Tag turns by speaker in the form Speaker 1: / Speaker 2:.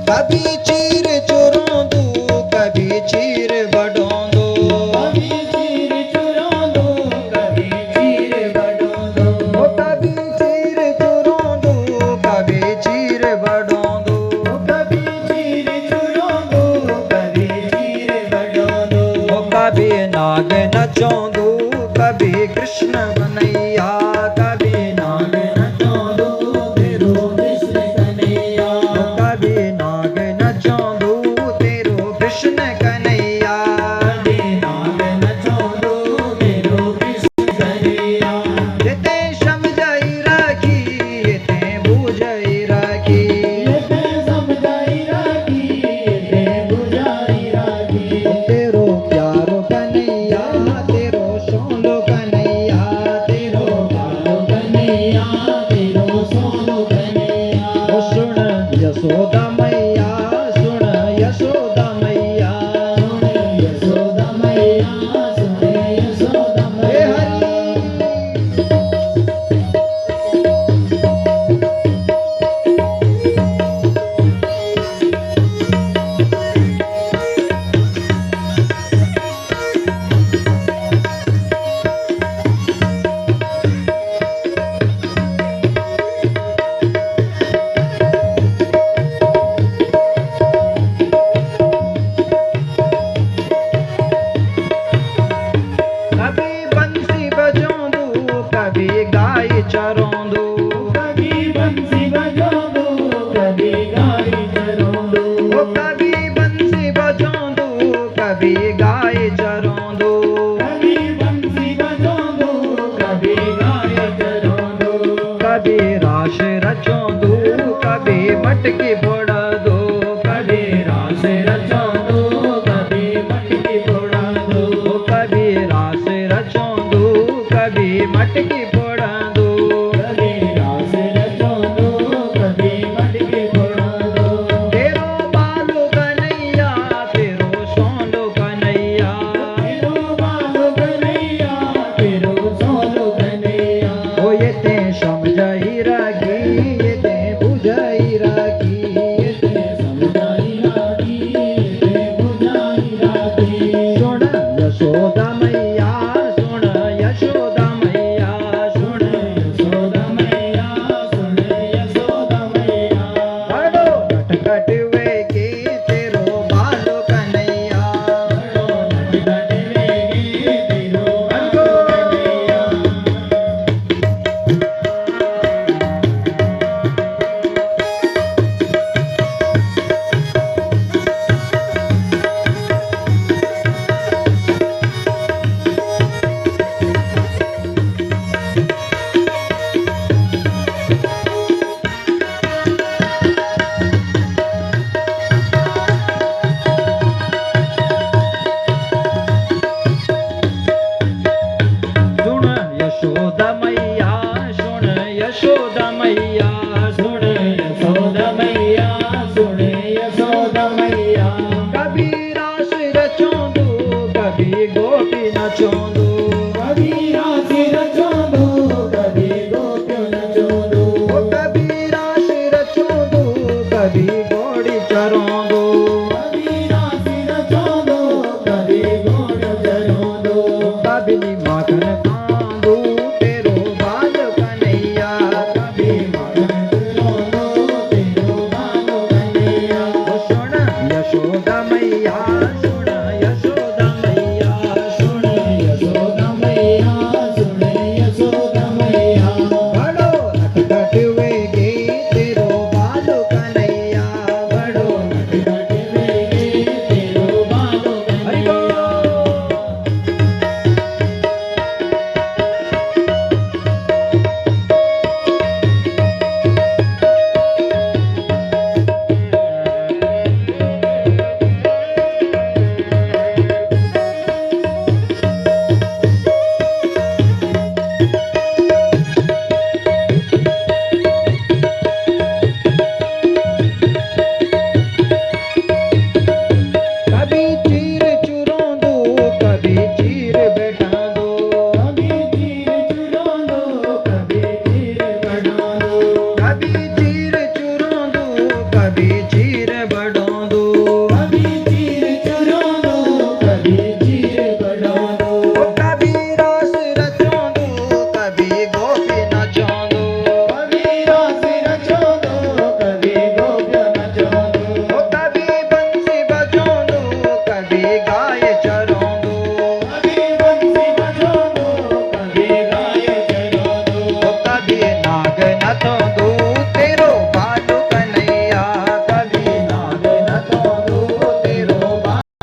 Speaker 1: कभी चीर चुरोंदू कभी चीर बडोंदू कभी चीर चुरोंदू कभी चीर बडोंदू कभी चीर चुरोंदू कभी चीर बडोंदू कभी चीर चुरोंदू कभी चीर बडोंदू कभी नाग नचोंदू कभी कृष्ण बनैया कभी नाग नचोंदू तेरो कृष्ण कन्हैया कभी नाग नचोंदू तेरो कृष्ण कन्हैया कभी नाग नचोंदू तेरो कृष्ण कन्हैया येते समझाई राखी येते बुझाई राखी येते समझाई राखी येते बुझाई राखी तेरो प्यारो कन्हैया तेरो सोलो कन्हैया तेरो प्यारो कन्हैया तेरो सोलो कन्हैया सुन यशोदा मैया सुन यशोदा मैया सुन यशोदा मैया सुन यशोदा मैया कभी बंसी बजोंदू कभी गाय चरोंदू कभी बंसी बजोंदू कभी गाय चरोंदू कभी बंसी बजोंदू कभी गाय चरोंदू कभी बंसी बजोंदू कभी गाय चरोंदू कभी रास रचोंदू कभी मटकी फोड़ा दो कभी रास रचोंदू कभी मटकी फोड़ा दो कभी रास रचोंदू कभी मटकी फोड़ा दो कभी रास रचोंदू कभी मटकी फोड़ा दो तेरो बालो कन्हैया तेरो सोलो कन्हैया तेरो बालो कन्हैया तेरो सोलो कन्हैया ओ ये ते समझाई राखी ये ते बुझाई राखी ये ते समझाई राखी ये ते बुझाई राखी सुन यशोदा मैया सुन यशोदा मैया सुन यशोदा मैया सुन यशोदा मैया बड़ो नटखट वेगी तेरो बालो कन्हैया बड़ो नटखट वेगी तेरो बालो कन्हैया सुन यशोदा मैया सुन यशोदा मैया सुन यशोदा मैया सुन यशोदा मैया कभी रास रचोंदू कभी गोपी नचोंदू कभी रास रचोंदू कभी गोपी नचोंदू कभी रास रचोंदू कभी घोड़ी चरोंदू कभी रास रचोंदू कभी घोड़ी चरोंदू कभी माखन खांदू तेरो बाल कन्हैया कभी माखन चरोंदू तेरो बाल कन्हैया सुन यशोदा मैया सुन यशोदा मैया सुन यशोदा मैया सुन यशोदा मैया बड़ो नटखट वेगी तेरो बाल कन्हैया बड़ो नटखट वेगी तेरो बाल कन्हैया हाथों दूर